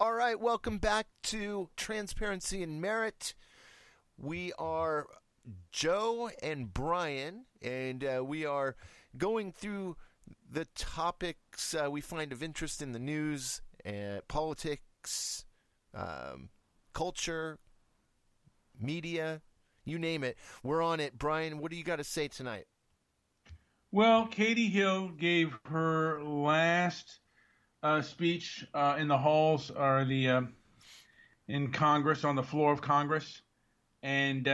All right, welcome back to Transparency and Merit. We are Joe and Brian, and we are going through the topics we find of interest in the news, politics, culture, media, you name it. We're on it. Brian, what do you got to say tonight? Well, Katie Hill gave her last speech in the halls or in Congress, on the floor of Congress, and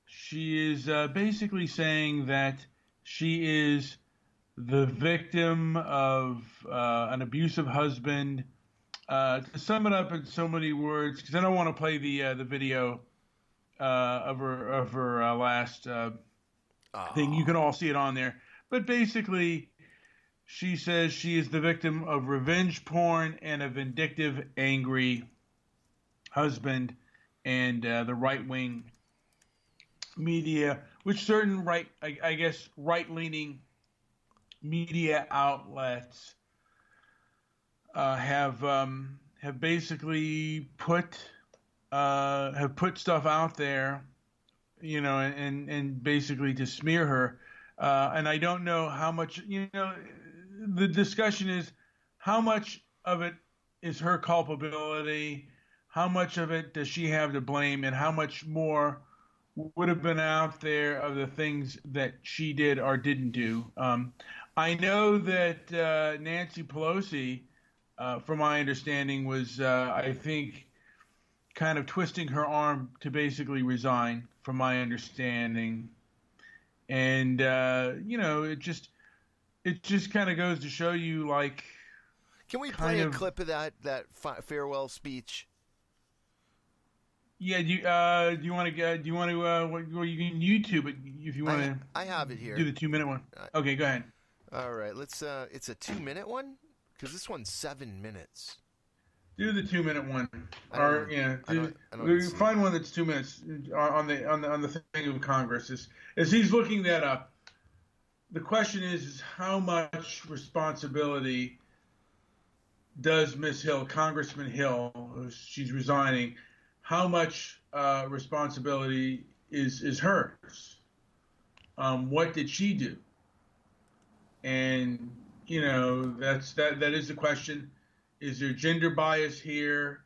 she is basically saying that she is the victim of an abusive husband. To sum it up in so many words, because I don't want to play the video of her last thing. You can all see it on there, but basically, she says she is the victim of revenge porn and a vindictive, angry husband, and the right-wing media, which certain right-leaning media outlets have basically put stuff out there, and basically to smear her. And I don't know how much, the discussion is how much of it is her culpability, how much of it does she have to blame, and how much more would have been out there of the things that she did or didn't do. I know that Nancy Pelosi, from my understanding, was, I think, kind of twisting her arm to basically resign, from my understanding. And, it just kind of goes to show you, like, can we play a clip of that farewell speech? Yeah. Do you want to? Do you want to? Well, you can YouTube it if you want to. I have it here. Do the 2-minute one. Okay, go ahead. All right. Let's. It's a 2-minute one because this one's 7 minutes. Do the 2-minute one, I find one that's 2 minutes on the thing of Congress. As he's looking that up, the question is how much responsibility does Miss Hill, Congressman Hill, she's resigning, how much responsibility is hers? What did she do? And that is the question. Is there gender bias here?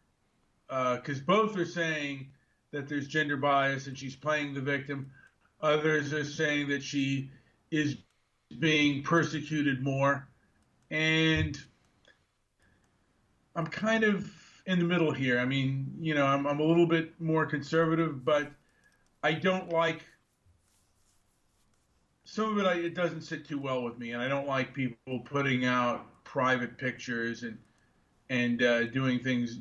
Because both are saying that there's gender bias and she's playing the victim. Others are saying that she is being persecuted more. And I'm kind of in the middle here. I mean, I'm a little bit more conservative, but I don't like some of it. It doesn't sit too well with me, and I don't like people putting out private pictures and doing things,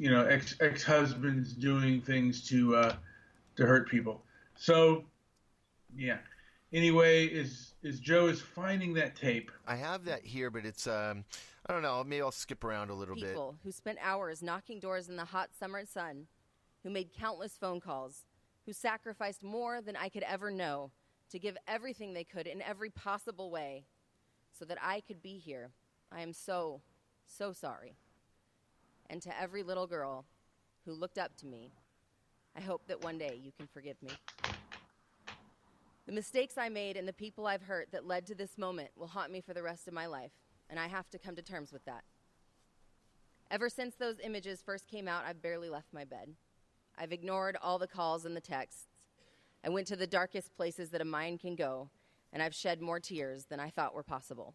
ex-husbands doing things to hurt people. So, yeah. Anyway, is Joe is finding that tape. I have that here, but it's I don't know. Maybe I'll skip around a little bit. People who spent hours knocking doors in the hot summer sun, who made countless phone calls, who sacrificed more than I could ever know to give everything they could in every possible way so that I could be here. I am so, so sorry. And to every little girl who looked up to me, I hope that one day you can forgive me. The mistakes I made and the people I've hurt that led to this moment will haunt me for the rest of my life, and I have to come to terms with that. Ever since those images first came out, I've barely left my bed. I've ignored all the calls and the texts. I went to the darkest places that a mind can go, and I've shed more tears than I thought were possible.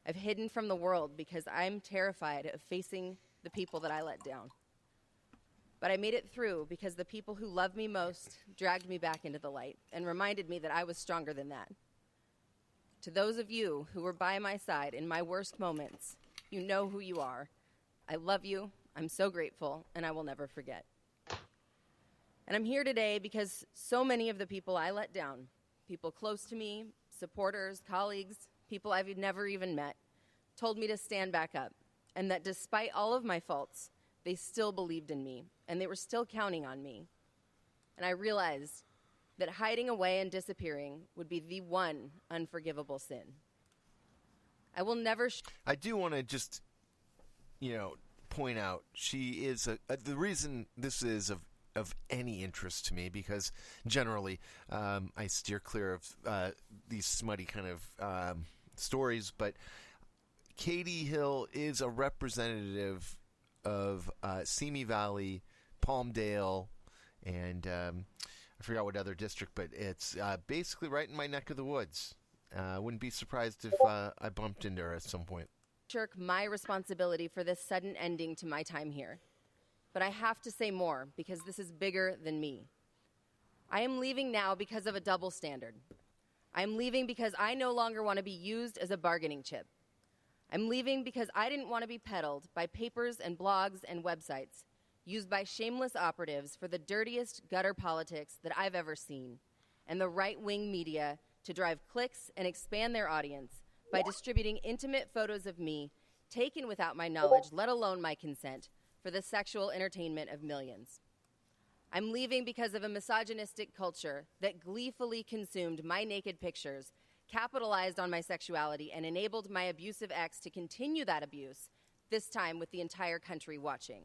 I've hidden from the world because I'm terrified of facing the people that I let down. But I made it through because the people who loved me most dragged me back into the light and reminded me that I was stronger than that. To those of you who were by my side in my worst moments, you know who you are. I love you, I'm so grateful, and I will never forget. And I'm here today because so many of the people I let down, people close to me, supporters, colleagues, people I've never even met, told me to stand back up, and that despite all of my faults, they still believed in me, and they were still counting on me. And I realized that hiding away and disappearing would be the one unforgivable sin. I will never... I do want to just, point out she is the reason this is of any interest to me, because generally I steer clear of these smutty kind of stories, but Katie Hill is a representative of Simi Valley, Palmdale, and I forgot what other district, but it's basically right in my neck of the woods. I wouldn't be surprised if I bumped into her at some point. Shirk my responsibility for this sudden ending to my time here. But I have to say more, because this is bigger than me. I am leaving now because of a double standard. I am leaving because I no longer want to be used as a bargaining chip. I'm leaving because I didn't want to be peddled by papers and blogs and websites used by shameless operatives for the dirtiest gutter politics that I've ever seen, and the right-wing media to drive clicks and expand their audience by distributing intimate photos of me taken without my knowledge, let alone my consent, for the sexual entertainment of millions. I'm leaving because of a misogynistic culture that gleefully consumed my naked pictures, capitalized on my sexuality, and enabled my abusive ex to continue that abuse, this time with the entire country watching.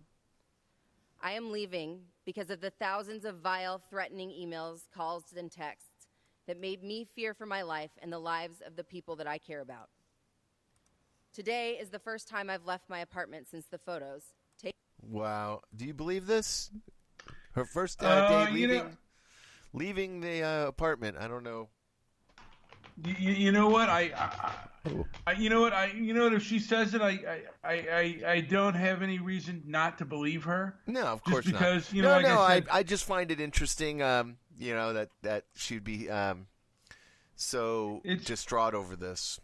I am leaving because of the thousands of vile, threatening emails, calls, and texts that made me fear for my life and the lives of the people that I care about. Today is the first time I've left my apartment since the photos. Wow. Do you believe this? Her first day leaving the apartment. I don't know. You know what? If she says it, I don't have any reason not to believe her. No, of course not. Just because, I just find it interesting, that she'd be so distraught over this.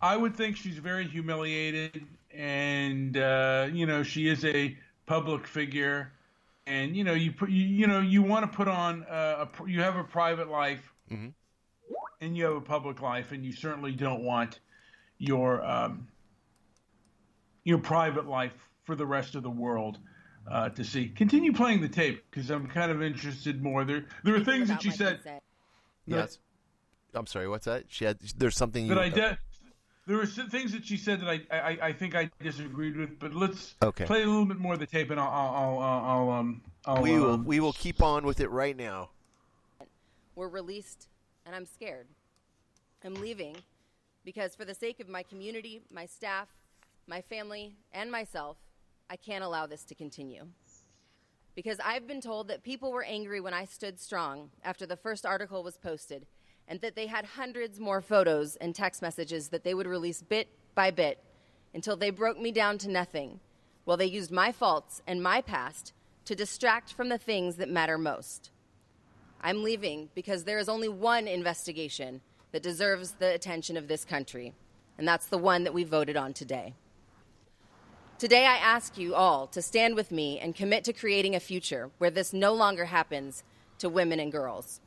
I would think she's very humiliated, and she is a public figure, and you want to put on you have a private life, mm-hmm. and you have a public life, and you certainly don't want your private life for the rest of the world to see. Continue playing the tape, because I'm kind of interested more. There are things that she said. Yes. I'm sorry. What's that? There's something there were things that she said that I think I disagreed with, but let's play a little bit more of the tape, and we will keep on with it right now. We're released, and I'm scared. I'm leaving because for the sake of my community, my staff, my family, and myself, I can't allow this to continue. Because I've been told that people were angry when I stood strong after the first article was posted, and that they had hundreds more photos and text messages that they would release bit by bit until they broke me down to nothing, while they used my faults and my past to distract from the things that matter most. I'm leaving because there is only one investigation that deserves the attention of this country, and that's the one that we voted on today. Today, I ask you all to stand with me and commit to creating a future where this no longer happens to women and girls.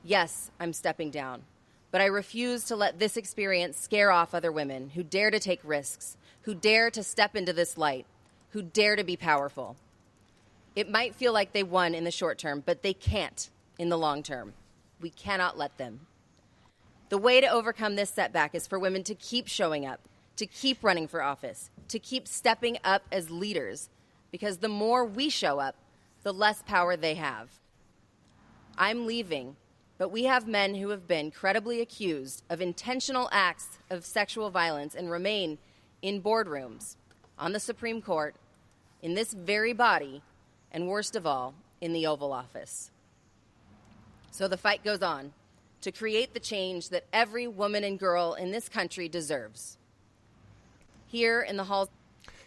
Yes, I'm stepping down, but I refuse to let this experience scare off other women who dare to take risks, who dare to step into this light, who dare to be powerful. It might feel like they won in the short term, but they can't in the long term. We cannot let them. The way to overcome this setback is for women to keep showing up, to keep running for office, to keep stepping up as leaders, because the more we show up, the less power they have. I'm leaving, but we have men who have been credibly accused of intentional acts of sexual violence and remain in boardrooms, on the Supreme Court, in this very body, and worst of all, in the Oval Office. So the fight goes on to create the change that every woman and girl in this country deserves. Here in the halls.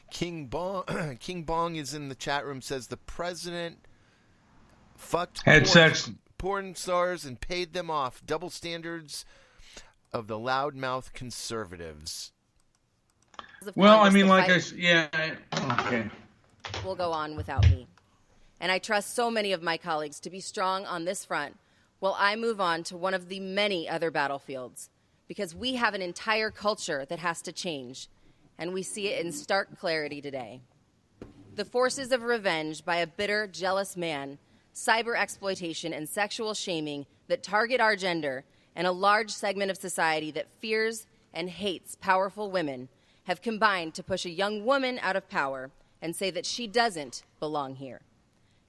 King Bong is in the chat room, says the president fucked porn stars and paid them off. Double standards of the loudmouth conservatives. Well, I mean, okay. Will go on without me. And I trust so many of my colleagues to be strong on this front while I move on to one of the many other battlefields, because we have an entire culture that has to change, and we see it in stark clarity today. The forces of revenge by a bitter, jealous man, cyber exploitation, and sexual shaming that target our gender and a large segment of society that fears and hates powerful women have combined to push a young woman out of power and say that she doesn't belong here.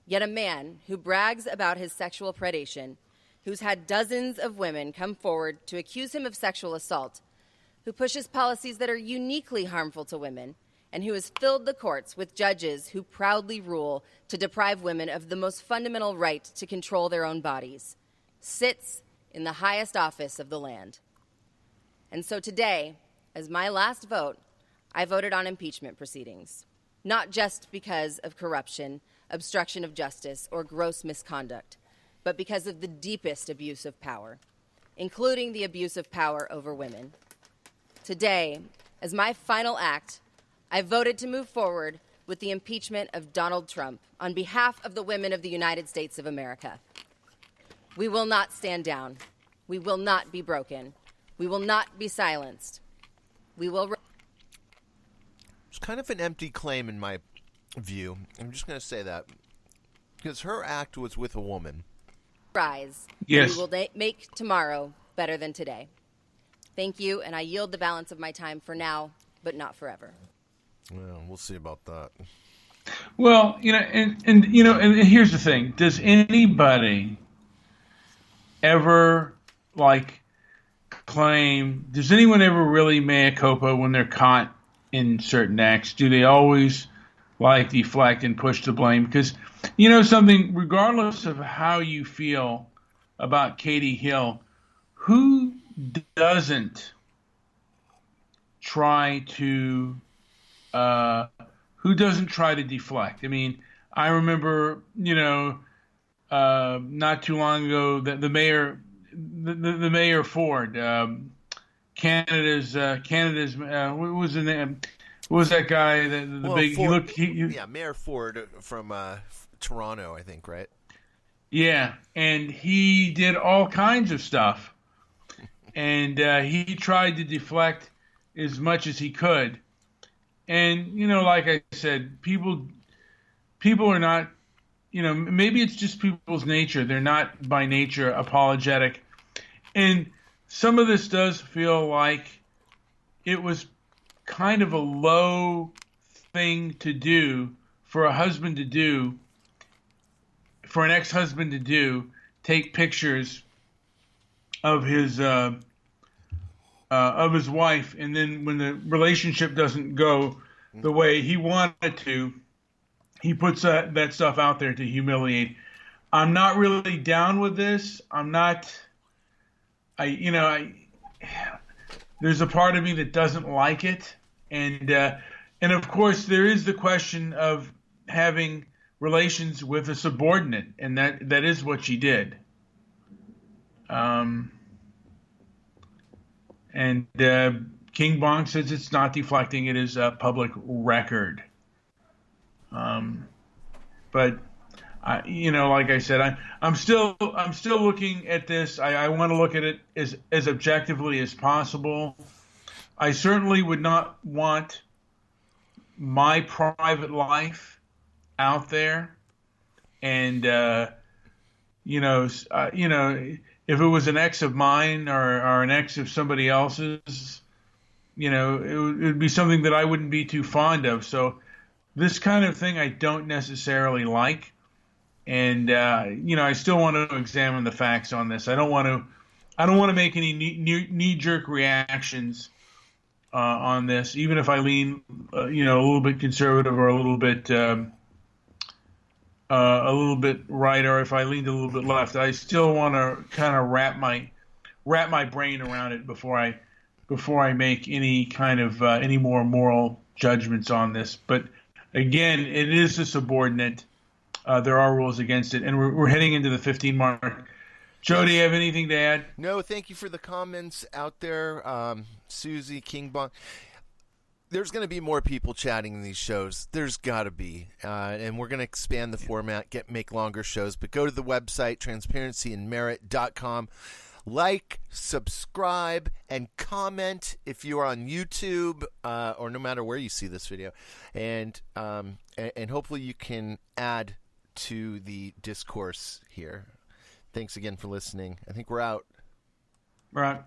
Yet a man who brags about his sexual predation, who's had dozens of women come forward to accuse him of sexual assault, who pushes policies that are uniquely harmful to women, and who has filled the courts with judges who proudly rule to deprive women of the most fundamental right to control their own bodies, sits in the highest office of the land. And so today, as my last vote, I voted on impeachment proceedings, not just because of corruption, obstruction of justice, or gross misconduct, but because of the deepest abuse of power, including the abuse of power over women. Today, as my final act, I voted to move forward with the impeachment of Donald Trump on behalf of the women of the United States of America. We will not stand down. We will not be broken. We will not be silenced. We will... It's kind of an empty claim in my view. I'm just going to say that. Because her act was with a woman. Rise. Yes. We will make tomorrow better than today. Thank you, and I yield the balance of my time for now, but not forever. Well, we'll see about that. Well, and here's the thing. Does anybody ever, claim, does anyone ever really mea culpa when they're caught in certain acts? Do they always, deflect and push the blame? Because, something, regardless of how you feel about Katie Hill, who doesn't try to deflect? I mean, I remember, not too long ago, the mayor Ford, Canada's what was the name? What was that guy? Mayor Ford from Toronto, I think, right? Yeah, and he did all kinds of stuff, and he tried to deflect as much as he could. And like I said, people are not. Maybe it's just people's nature. They're not by nature apologetic. And some of this does feel like it was kind of a low thing to do for a husband to do, for an ex-husband to do, take pictures of his wife, and then when the relationship doesn't go the way he wanted to, he puts that stuff out there to humiliate. I'm not really down with this. There's a part of me that doesn't like it. And of course there is the question of having relations with a subordinate, and that is what she did. And King Bong says it's not deflecting, it is a public record. But like I said, I'm still looking at this. I want to look at it as objectively as possible. I certainly would not want my private life out there, and if it was an ex of mine or an ex of somebody else's, it would be something that I wouldn't be too fond of. So this kind of thing I don't necessarily like. And, I still want to examine the facts on this. I don't want to make any knee-jerk reactions on this, even if I lean, a little bit conservative or a little bit right, or if I leaned a little bit left. I still want to kind of wrap my brain around it before I make any kind of any more moral judgments on this. But again, it is a subordinate. There are rules against it, and we're heading into the 15 mark. Joe, do you have anything to add? No, thank you for the comments out there, Susie, King Bong. There's going to be more people chatting in these shows. There's got to be, and we're going to expand the format, make longer shows. But go to the website, transparencyandmerit.com. Like, subscribe, and comment if you are on YouTube or no matter where you see this video, and hopefully you can add to the discourse here. Thanks again for listening. I think we're out. Right.